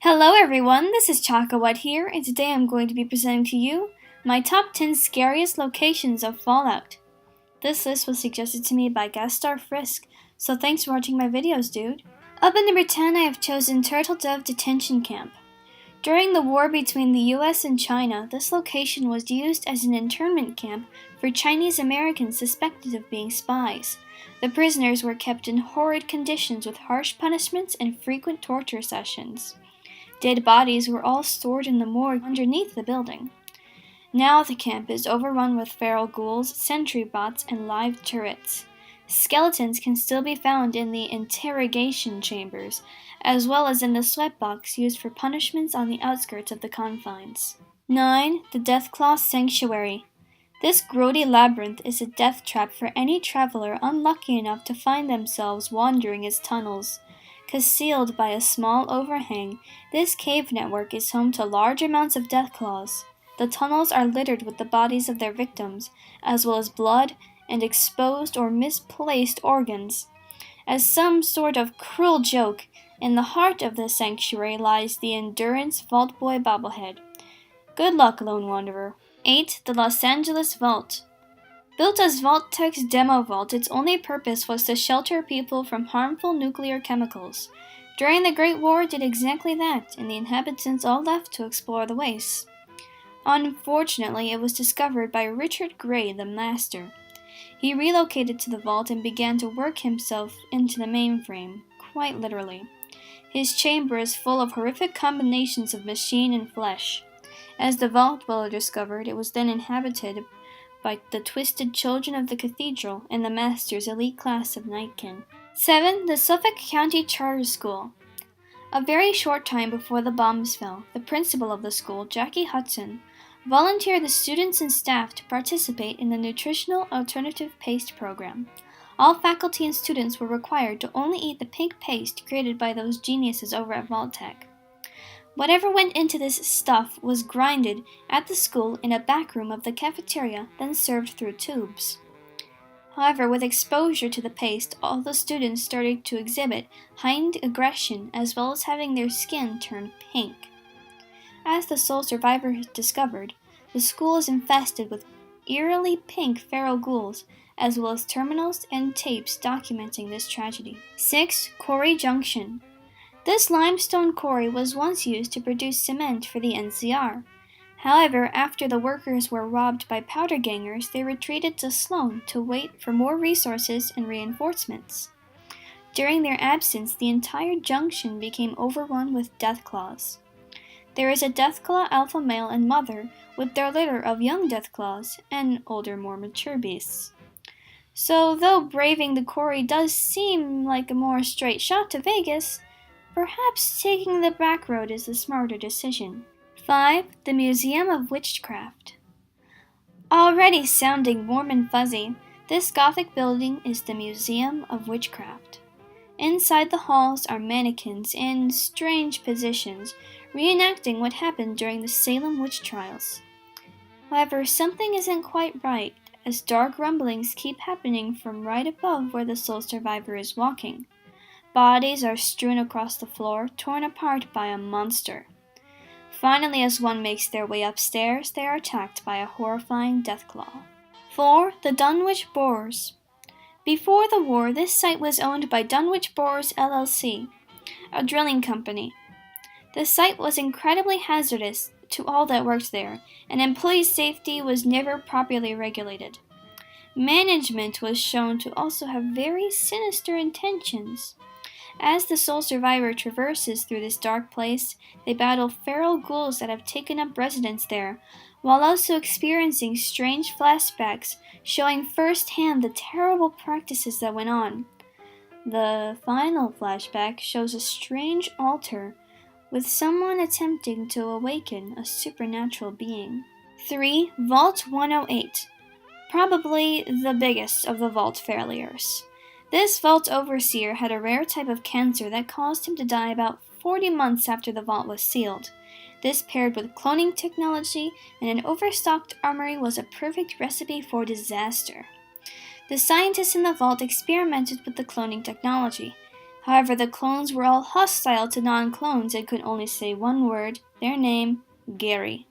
Hello everyone, this is ChakaWhat here, and today I'm going to be presenting to you my top 10 scariest locations of Fallout. This list was suggested to me by guest star Frisk, so thanks for watching my videos, dude. Up at number 10, I have chosen Turtledove Detention Camp. During the war between the US and China, this location was used as an internment camp for Chinese Americans suspected of being spies. The prisoners were kept in horrid conditions with harsh punishments and frequent torture sessions. Dead bodies were all stored in the morgue underneath the building. Now the camp is overrun with feral ghouls, sentry bots, and live turrets. Skeletons can still be found in the interrogation chambers, as well as in the sweatbox used for punishments on the outskirts of the confines. 9. The Deathclaw Sanctuary. This grody labyrinth is a death trap for any traveler unlucky enough to find themselves wandering its tunnels. Concealed by a small overhang, this cave network is home to large amounts of deathclaws. The tunnels are littered with the bodies of their victims, as well as blood and exposed or misplaced organs. As some sort of cruel joke, in the heart of the sanctuary lies the Endurance Vault Boy bobblehead. Good luck, Lone Wanderer. 8. The Los Angeles Vault. Built as Vault-Tech's demo vault, its only purpose was to shelter people from harmful nuclear chemicals. During the Great War, it did exactly that, and the inhabitants all left to explore the wastes. Unfortunately, it was discovered by Richard Gray, the Master. He relocated to the vault and began to work himself into the mainframe, quite literally. His chamber is full of horrific combinations of machine and flesh. As the Vault Dweller discovered, it was then inhabited by the twisted children of the cathedral and the Master's elite class of Nightkin. 7. The Suffolk County Charter School. A very short time before the bombs fell, the principal of the school, Jackie Hudson, volunteered the students and staff to participate in the Nutritional Alternative Paste program. All faculty and students were required to only eat the pink paste created by those geniuses over at Vault-Tech. Whatever went into this stuff was grinded at the school in a back room of the cafeteria, then served through tubes. However, with exposure to the paste, all the students started to exhibit heightened aggression as well as having their skin turn pink. As the sole survivor has discovered, the school is infested with eerily pink feral ghouls, as well as terminals and tapes documenting this tragedy. 6. Quarry Junction. This limestone quarry was once used to produce cement for the NCR. However, after the workers were robbed by powder gangers, they retreated to Sloan to wait for more resources and reinforcements. During their absence, the entire junction became overrun with deathclaws. There is a deathclaw alpha male and mother with their litter of young deathclaws and older, more mature beasts. So, though braving the quarry does seem like a more straight shot to Vegas, perhaps taking the back road is the smarter decision. 5. The Museum of Witchcraft. Already sounding warm and fuzzy, this Gothic building is the Museum of Witchcraft. Inside the halls are mannequins in strange positions, reenacting what happened during the Salem witch trials. However, something isn't quite right, as dark rumblings keep happening from right above where the sole survivor is walking. Bodies are strewn across the floor, torn apart by a monster. Finally, as one makes their way upstairs, they are attacked by a horrifying deathclaw. 4. The Dunwich Borers. Before the war, this site was owned by Dunwich Borers LLC, a drilling company. The site was incredibly hazardous to all that worked there, and employee safety was never properly regulated. Management was shown to also have very sinister intentions. As the sole survivor traverses through this dark place, they battle feral ghouls that have taken up residence there, while also experiencing strange flashbacks showing firsthand the terrible practices that went on. The final flashback shows a strange altar with someone attempting to awaken a supernatural being. 3. Vault 108. Probably the biggest of the vault failures. This vault overseer had a rare type of cancer that caused him to die about 40 months after the vault was sealed. This, paired with cloning technology and an overstocked armory, was a perfect recipe for disaster. The scientists in the vault experimented with the cloning technology. However, the clones were all hostile to non-clones and could only say one word, their name, Gary.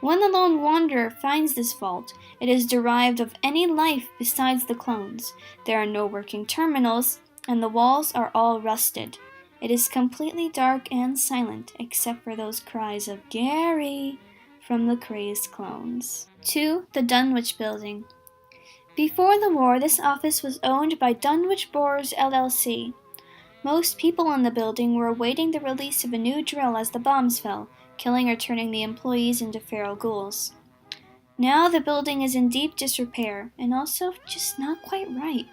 When the lone wanderer finds this vault, it is derived of any life besides the clones. There are no working terminals, and the walls are all rusted. It is completely dark and silent, except for those cries of Gary from the crazed clones. 2. The Dunwich Building. Before the war, this office was owned by Dunwich Borers LLC. Most people in the building were awaiting the release of a new drill as the bombs fell, killing or turning the employees into feral ghouls. Now the building is in deep disrepair, and also just not quite right.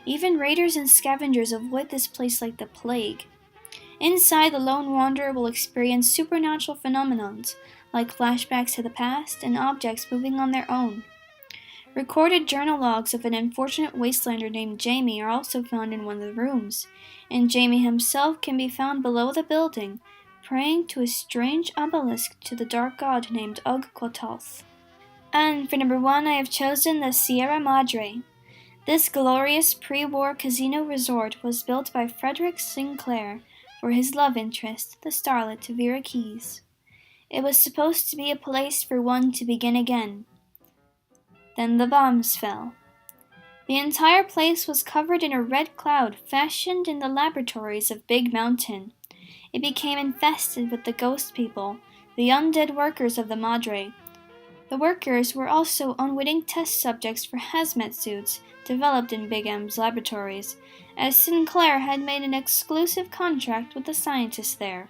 Even raiders and scavengers avoid this place like the plague. Inside, the lone wanderer will experience supernatural phenomena, like flashbacks to the past and objects moving on their own. Recorded journal logs of an unfortunate wastelander named Jamie are also found in one of the rooms, and Jamie himself can be found below the building, praying to a strange obelisk to the dark god named Ugg-Quatalth. And for number 1, I have chosen the Sierra Madre. This glorious pre-war casino resort was built by Frederick Sinclair for his love interest, the starlet Vera Keys. It was supposed to be a place for one to begin again. Then the bombs fell. The entire place was covered in a red cloud fashioned in the laboratories of Big Mountain. It became infested with the ghost people, the undead workers of the Madre. The workers were also unwitting test subjects for hazmat suits developed in Big M's laboratories, as Sinclair had made an exclusive contract with the scientists there.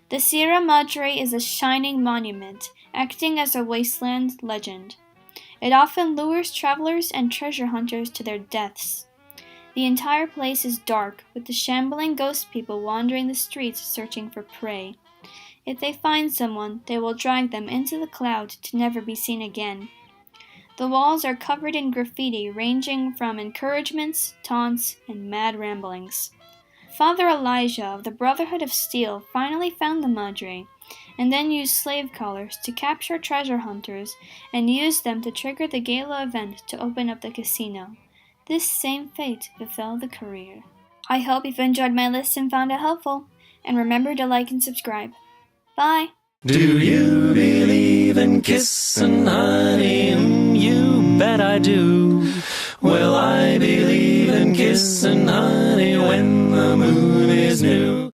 The Sierra Madre is a shining monument, acting as a wasteland legend. It often lures travelers and treasure hunters to their deaths. The entire place is dark, with the shambling ghost people wandering the streets searching for prey. If they find someone, they will drag them into the cloud to never be seen again. The walls are covered in graffiti ranging from encouragements, taunts, and mad ramblings. Father Elijah of the Brotherhood of Steel finally found the Madre, and then used slave collars to capture treasure hunters and use them to trigger the gala event to open up the casino. This same fate befell the courier. I hope you've enjoyed my list and found it helpful, and remember to like and subscribe. Bye! Do you believe in kissing honey? You bet I do. Well, I believe in kissing honey.